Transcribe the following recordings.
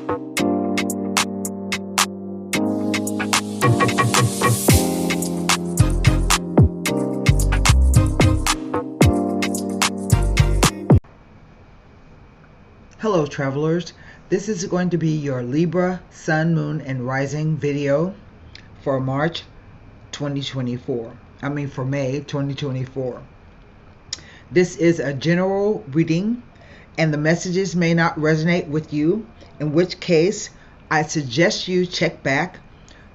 Hello travelers, this is going to be your Libra Sun, Moon, and Rising video for March 2024. For May 2024. This is a general reading and the messages may not resonate with you, in which case I suggest you check back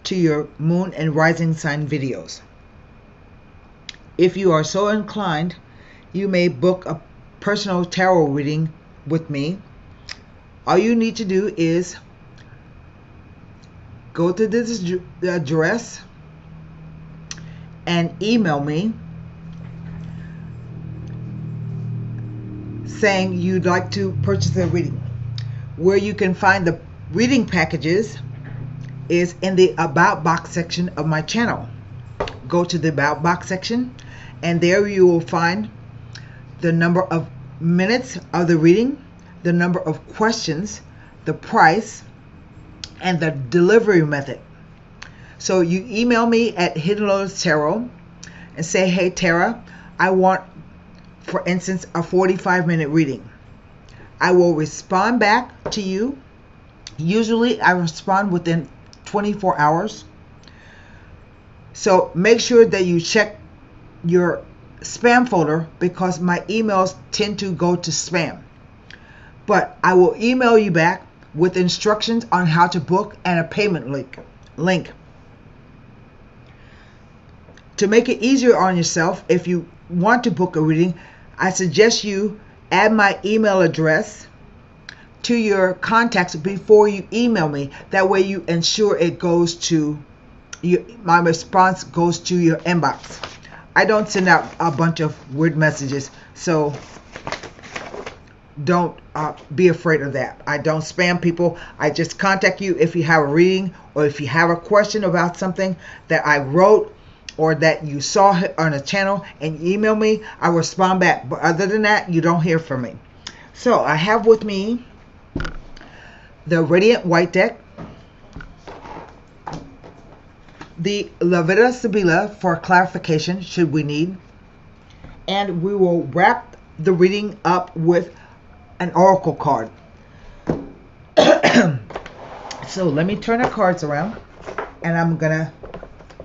to your Moon and Rising sign videos. If you are so inclined, you may book a personal tarot reading with me. All you need to do is go to this address and email me saying you'd like to purchase a reading. Where you can find the reading packages is in the About box section of my channel. Go to the About box section and there you will find the number of minutes of the reading, the number of questions, the price, and the delivery method. So you email me at HiddenLotus Tarot and say, hey Tara, I want, for instance, a 45-minute reading. I will respond back to you. Usually I respond within 24 hours. So make sure that you check your spam folder because my emails tend to go to spam. But I will email you back with instructions on how to book and a payment link. To make it easier on yourself, if you want to book a reading, I suggest you add my email address to your contacts before you email me. That way you ensure it goes to my response goes to your inbox. I don't send out a bunch of weird messages, so don't be afraid of that. I don't spam people. I just contact you if you have a reading or if you have a question about something that I wrote or that you saw on a channel and email me. I respond back. But other than that, you don't hear from me. So I have with me the Radiant White deck, the LIBRA Sun for clarification should we need, and we will wrap the reading up with an oracle card. So let me turn the cards around and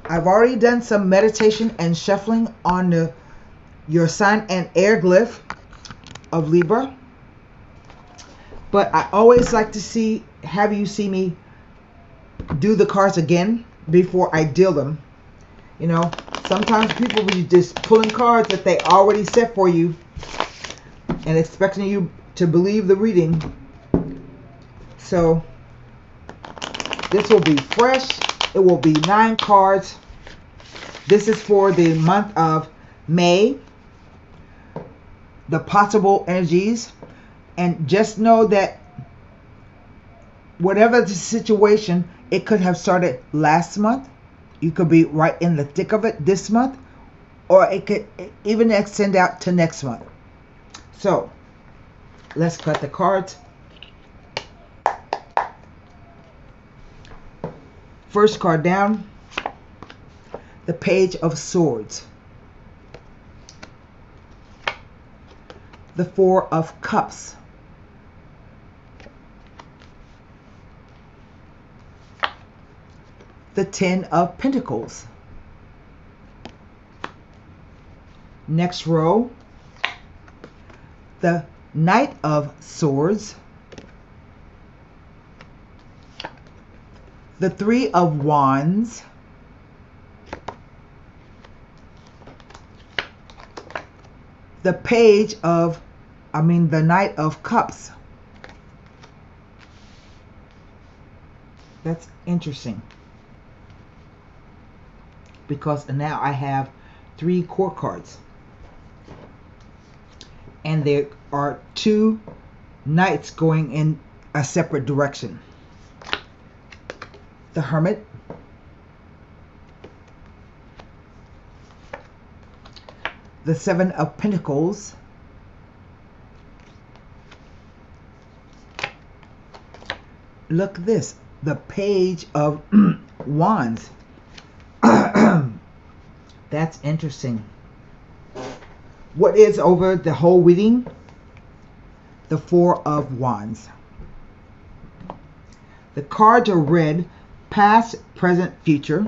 I've already done some meditation and shuffling on your sign and air glyph of Libra, but I always like to have you see me do the cards again before I deal them. You know, sometimes people will be just pulling cards that they already set for you and expecting you to believe the reading. So this will be fresh. It will be 9 cards. This is for the month of May, the possible energies, and just know that whatever the situation, it could have started last month. You could be right in the thick of it this month, or it could even extend out to next month. So let's cut the cards. First card down, the Page of Swords, the Four of Cups, the Ten of Pentacles. Next row, the Knight of Swords, the Three of Wands, the the Knight of Cups. That's interesting because now I have 3 court cards. And there are 2 knights going in a separate direction. The Hermit, the Seven of Pentacles, look at this, the Page of Wands. That's interesting. What is over the whole reading? The Four of Wands. The cards are red, past, present, future.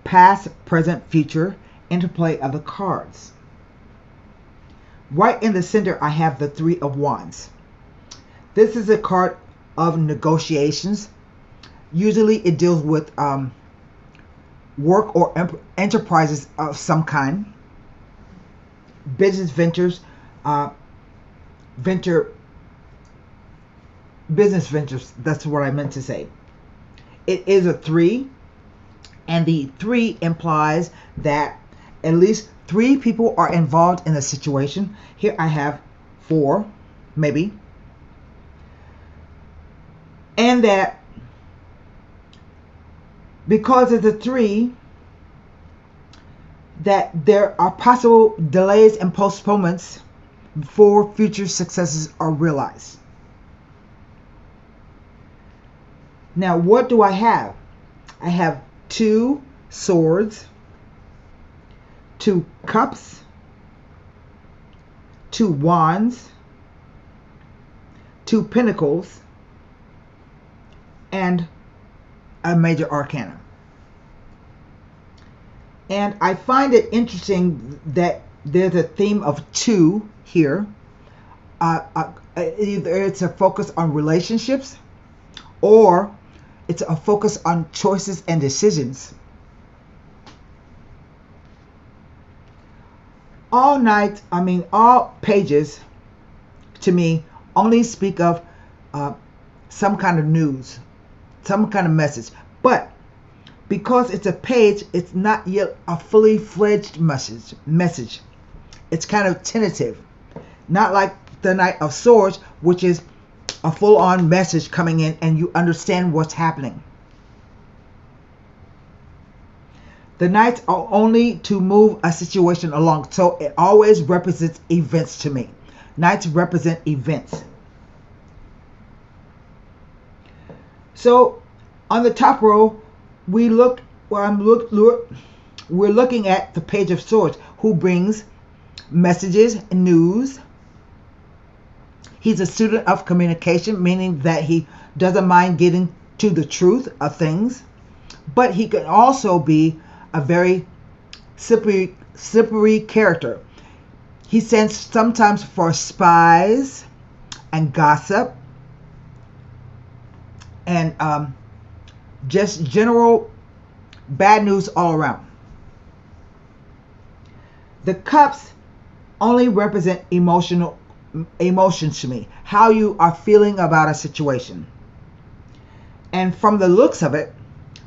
Past, present, future, interplay of the cards. Right in the center, I have the Three of Wands. This is a card of negotiations. Usually it deals with work or enterprises of some kind. Business ventures, business ventures, that's what I meant to say. It is a 3, and the 3 implies that at least 3 people are involved in a situation. Here I have 4, maybe. And that because of the 3, that there are possible delays and postponements before future successes are realized. Now, what do I have? I have 2 swords, 2 cups, 2 wands, 2 pentacles, and a major arcana. And I find it interesting that there's a theme of 2 here. Either it's a focus on relationships, or it's a focus on choices and decisions. All pages to me only speak of some kind of news, some kind of message. But because it's a page, it's not yet a fully fledged message. It's kind of tentative. Not like the Knight of Swords, which is a full-on message coming in and you understand what's happening. The Knights are only to move a situation along, so it always represents events to me. Knights represent events. So on the top row, we're looking at the Page of Swords, who brings messages and news. He's a student of communication, meaning that he doesn't mind getting to the truth of things. But he can also be a very slippery character. He sends sometimes for spies and gossip and just general bad news all around. The cups only represent emotions to me, how you are feeling about a situation. And from the looks of it,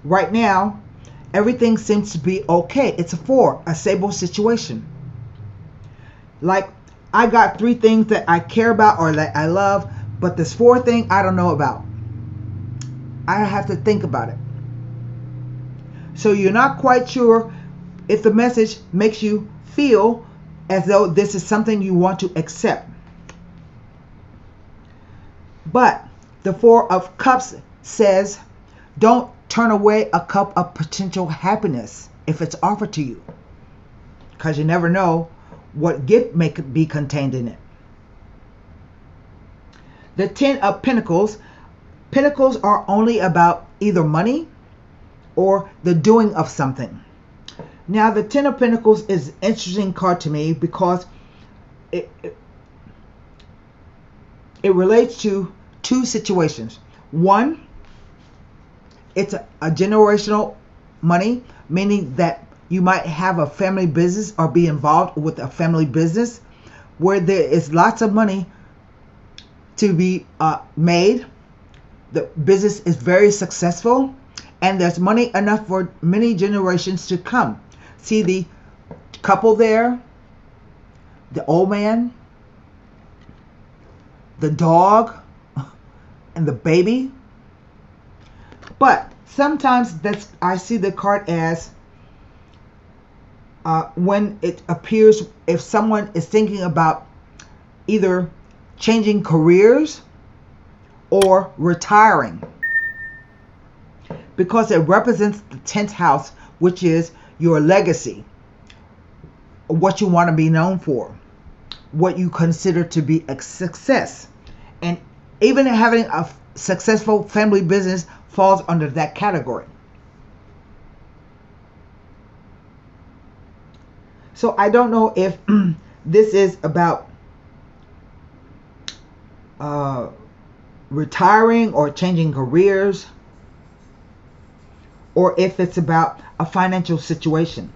right now, everything seems to be okay. It's a 4, a stable situation. Like, I got 3 things that I care about or that I love, but this 4th thing I don't know about. I have to think about it. So you're not quite sure if the message makes you feel as though this is something you want to accept. But the 4 of Cups says, don't turn away a cup of potential happiness if it's offered to you, because you never know what gift may be contained in it. The 10 of Pentacles. Pentacles are only about either money or the doing of something. Now, the 10 of Pentacles is an interesting card to me because it relates to 2 situations. One, it's a generational money, meaning that you might have a family business or be involved with a family business where there is lots of money to be made. The business is very successful and there's money enough for many generations to come. See the couple there, the old man, the dog, and the baby. But sometimes I see the card as when it appears, if someone is thinking about either changing careers or retiring, because it represents the 10th house, which is your legacy, what you want to be known for, what you consider to be a success. And even having a successful family business falls under that category. So I don't know if this is about retiring or changing careers, or if it's about a financial situation.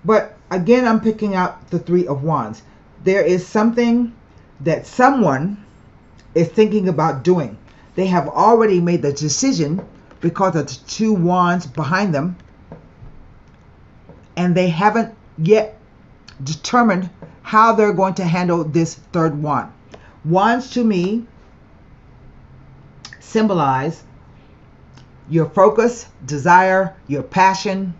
But again, I'm picking out the Three of Wands. There is something that someone is thinking about doing. They have already made the decision because of the two wands behind them, and they haven't yet determined how they're going to handle this third wand. Wands to me symbolize your focus, desire, your passion.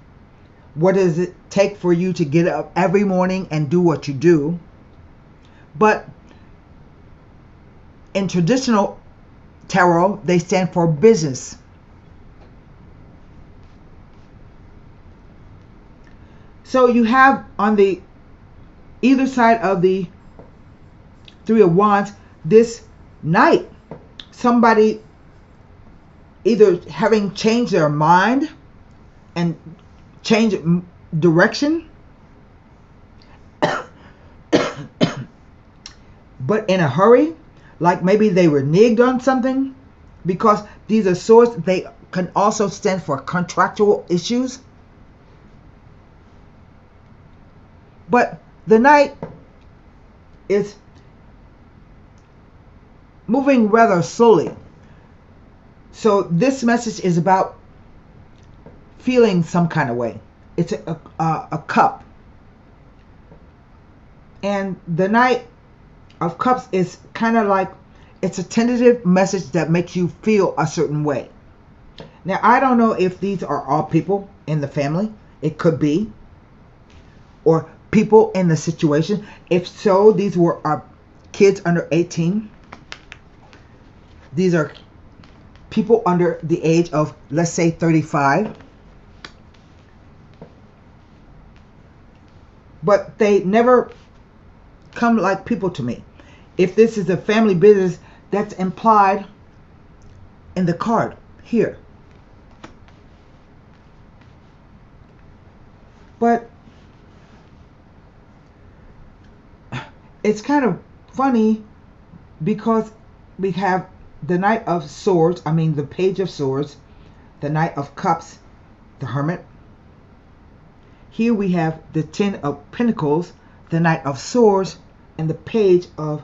What does it take for you to get up every morning and do what you do? But in traditional tarot, they stand for business. So you have on the either side of the Three of Wands this Knight, somebody either having changed their mind and changed direction, but in a hurry, like maybe they reneged on something, because these are swords. They can also stand for contractual issues. But the Knight is moving rather slowly. So this message is about feeling some kind of way. It's a cup. And the Knight of Cups is kind of like, it's a tentative message that makes you feel a certain way. Now, I don't know if these are all people in the family. It could be. Or people in the situation. If so, these were our kids under 18. These are people under the age of, let's say, 35. But they never come like people to me. If this is a family business, that's implied in the card here. But it's kind of funny because we have the Knight of Swords, the Page of Swords, the Knight of Cups, the Hermit. Here we have the Ten of Pentacles, the Knight of Swords, and the Page of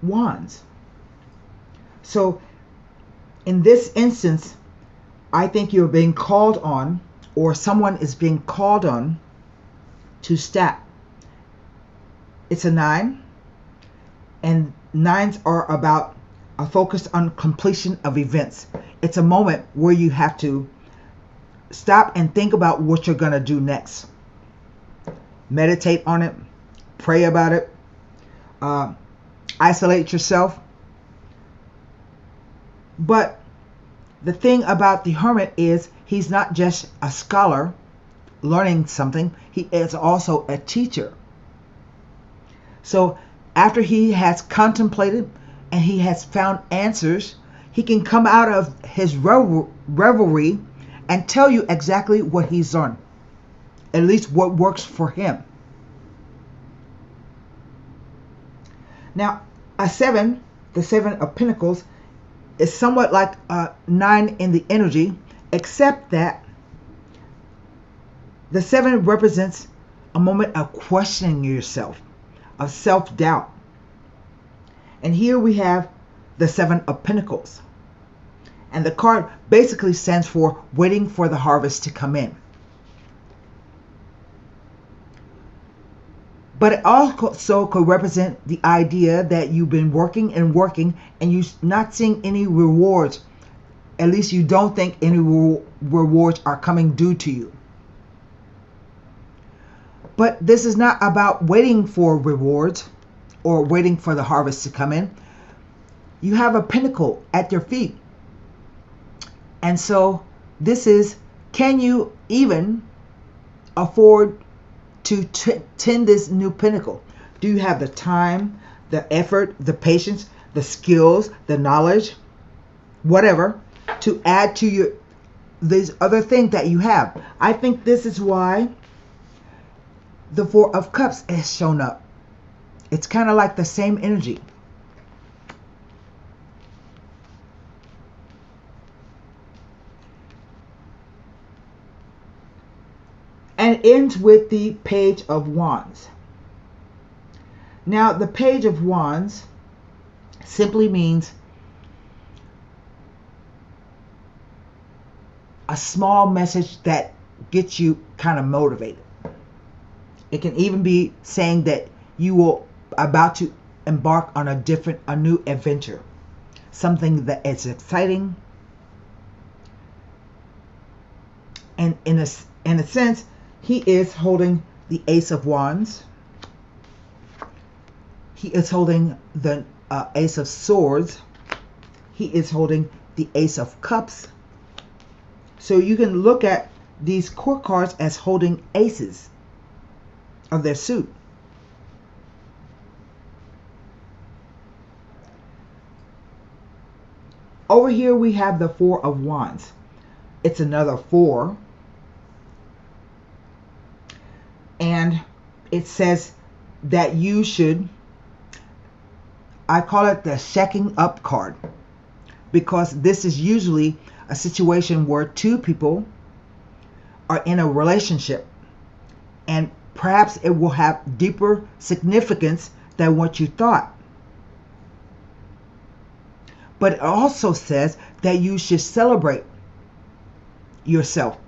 Wands. So in this instance, I think you're being called on, or someone is being called on to step. It's a 9, and 9s are about a focus on completion of events. It's a moment where you have to stop and think about what you're going to do next. Meditate on it, pray about it, isolate yourself. But the thing about the Hermit is he's not just a scholar learning something, he is also a teacher. So after he has contemplated and he has found answers, he can come out of his revelry and tell you exactly what he's learned, at least what works for him. Now, a 7, the 7 of Pentacles, is somewhat like a 9 in the energy, except that the 7 represents a moment of questioning yourself, of self-doubt. And here we have the 7 of Pentacles. And the card basically stands for waiting for the harvest to come in. But it also could represent the idea that you've been working and working and you're not seeing any rewards. At least you don't think any rewards are coming due to you. But this is not about waiting for rewards or waiting for the harvest to come in. You have a pinnacle at your feet. And so this is, can you even afford to tend this new pinnacle? Do you have the time, the effort, the patience, the skills, the knowledge, whatever, to add to these other things that you have? I think this is why the Four of Cups has shown up. It's kind of like the same energy. And it ends with the Page of Wands. Now, the Page of Wands simply means a small message that gets you kind of motivated. It can even be saying that you will about to embark on a new adventure, something that is exciting. And in a sense, he is holding the Ace of Wands. He is holding the Ace of Swords. He is holding the Ace of Cups. So you can look at these court cards as holding aces of their suit. Over here we have the Four of Wands. It's another 4. And it says that you should, I call it the shacking up card, because this is usually a situation where two people are in a relationship, and perhaps it will have deeper significance than what you thought. But it also says that you should celebrate yourself.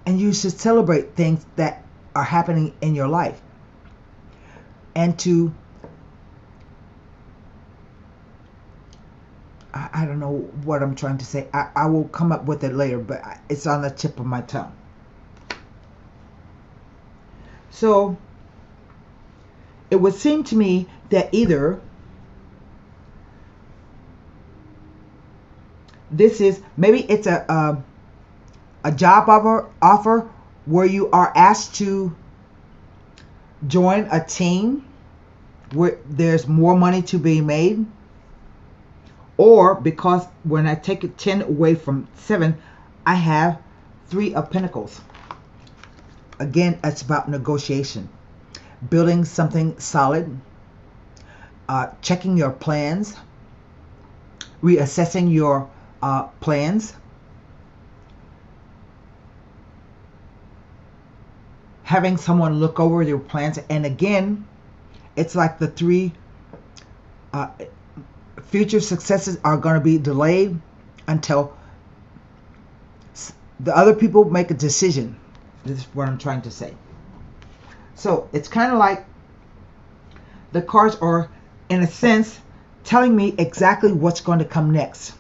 And you should celebrate things that are happening in your life. And to, I don't know what I'm trying to say. I will come up with it later, but it's on the tip of my tongue. So it would seem to me that either this is, maybe it's a job offer where you are asked to join a team where there's more money to be made, or because when I take a 10 away from 7, I have 3 of Pentacles. Again, it's about negotiation, building something solid, checking your plans, reassessing your plans, having someone look over your plans. And again, it's like the 3 future successes are going to be delayed until the other people make a decision. This is what I'm trying to say. So it's kind of like the cards are, in a sense, telling me exactly what's going to come next.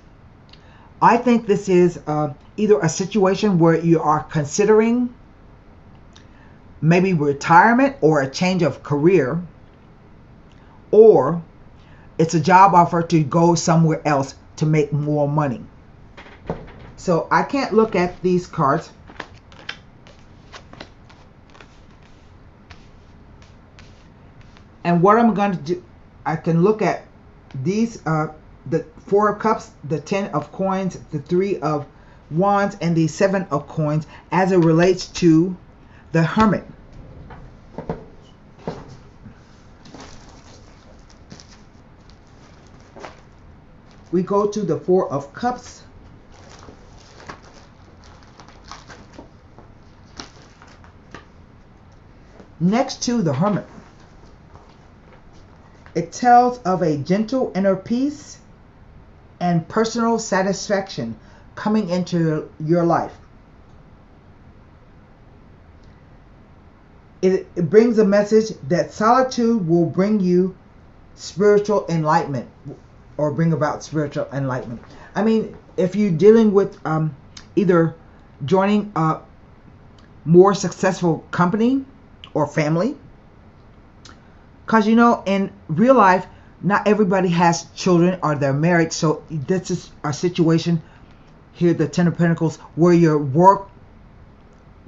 I think this is either a situation where you are considering maybe retirement or a change of career, or it's a job offer to go somewhere else to make more money. So I can't look at these cards. And what I'm going to do, I can look at these, the 4 of Cups, the 10 of Coins, the 3 of Wands, and the 7 of Coins as it relates to the Hermit. We go to the 4 of Cups. Next to the Hermit, it tells of a gentle inner peace and personal satisfaction coming into your life. It brings a message that solitude will bring you spiritual enlightenment, or bring about spiritual enlightenment. I mean, if you're dealing with either joining a more successful company or family, because you know, in real life, not everybody has children or they're married. So this is a situation here, the Ten of Pentacles, where your work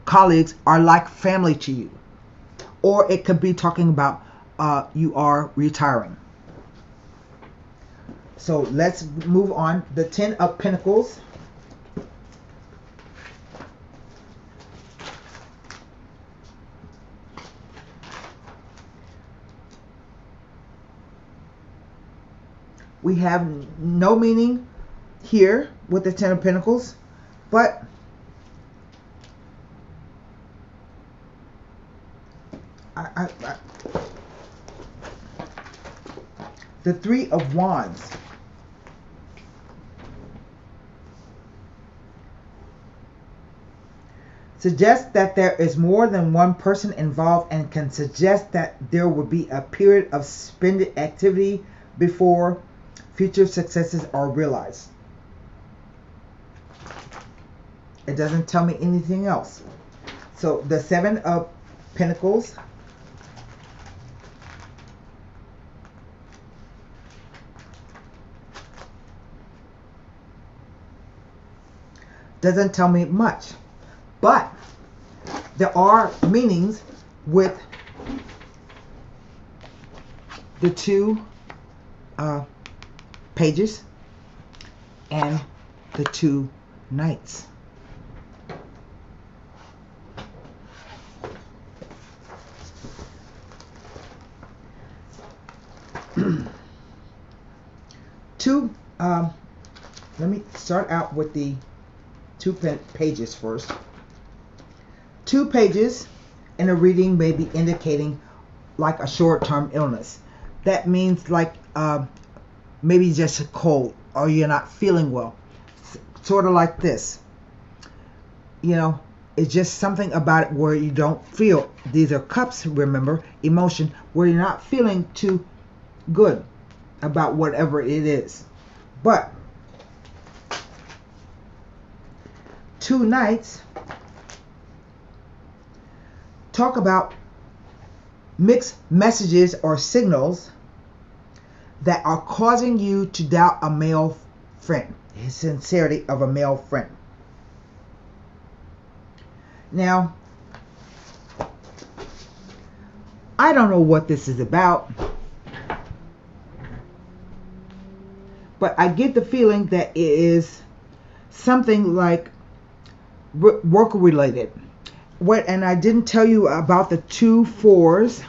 colleagues are like family to you. Or it could be talking about you are retiring. So let's move on. The Ten of Pentacles. We have no meaning here with the Ten of Pentacles, but the Three of Wands. Suggests that there is more than one person involved and can suggest that there will be a period of suspended activity before future successes are realized. It doesn't tell me anything else. So the Seven of Pentacles. Doesn't tell me much. But there are meanings with the two pages and the two knights. Let me start out with the two pages first. Two pages in a reading may be indicating like a short-term illness. That means like maybe just a cold or you're not feeling well. Sort of like this. You know, it's just something about it where you don't feel. These are cups, remember, emotion, where you're not feeling too good about whatever it is. But two knights talk about mixed messages or signals that are causing you to doubt a male friend, his sincerity of a male friend. Now, I don't know what this is about, but I get the feeling that it is something like work related. And I didn't tell you about the two fours.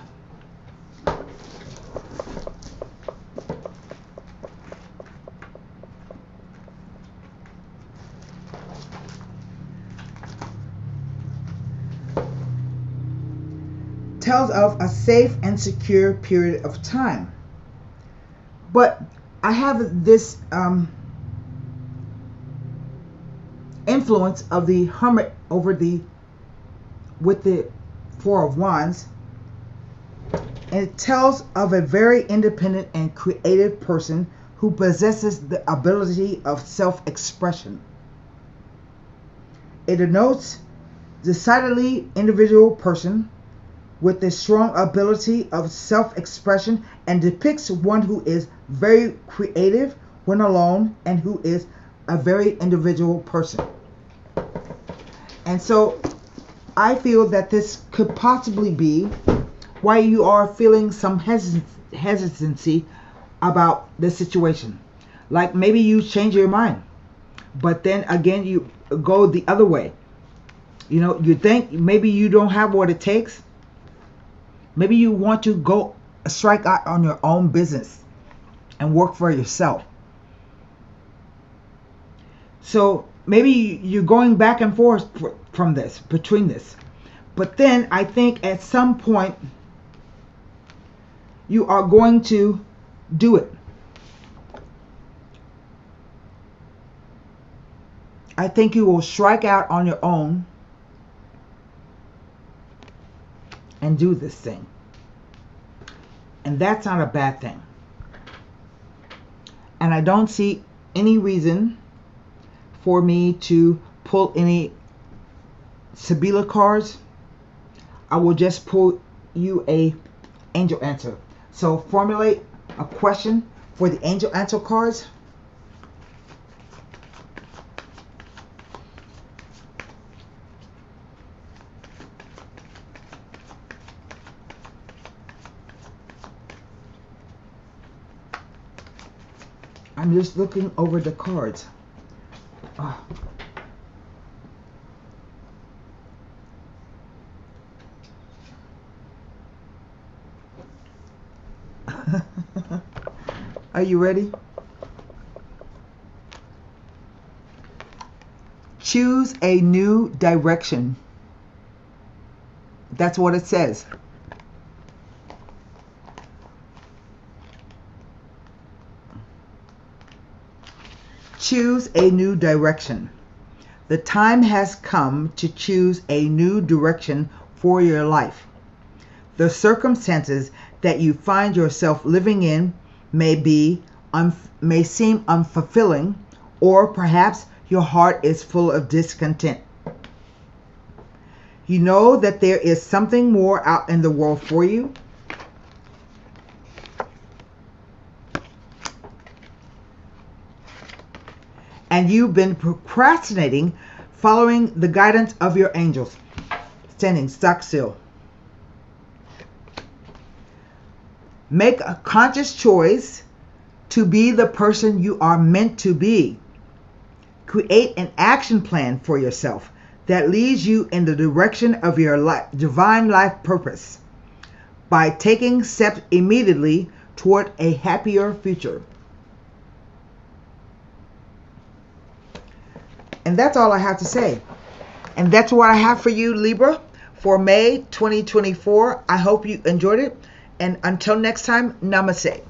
Tells of a safe and secure period of time. But I have this influence of the Hermit over with the Four of Wands, and it tells of a very independent and creative person who possesses the ability of self-expression. It denotes decidedly individual person with a strong ability of self-expression and depicts one who is very creative when alone and who is a very individual person. And so I feel that this could possibly be why you are feeling some hesitancy about the situation. Like maybe you change your mind, but then again you go the other way. You know, you think maybe you don't have what it takes. Maybe you want to go strike out on your own business and work for yourself. So maybe you're going back and forth between this. But then I think at some point you are going to do it. I think you will strike out on your own and do this thing. And that's not a bad thing. And I don't see any reason for me to pull any Sibila cards. I will just pull you a angel answer. So formulate a question for the angel answer cards. I'm just looking over the cards. Oh. Are you ready? Choose a new direction. That's what it says. Choose a new direction. The time has come to choose a new direction for your life. The circumstances that you find yourself living in may seem unfulfilling, or perhaps your heart is full of discontent. You know that there is something more out in the world for you. And you've been procrastinating, following the guidance of your angels. Standing stock still. Make a conscious choice to be the person you are meant to be. Create an action plan for yourself that leads you in the direction of your divine life purpose by taking steps immediately toward a happier future. And that's all I have to say. And that's what I have for you, Libra, for May 2024. I hope you enjoyed it. And until next time, namaste.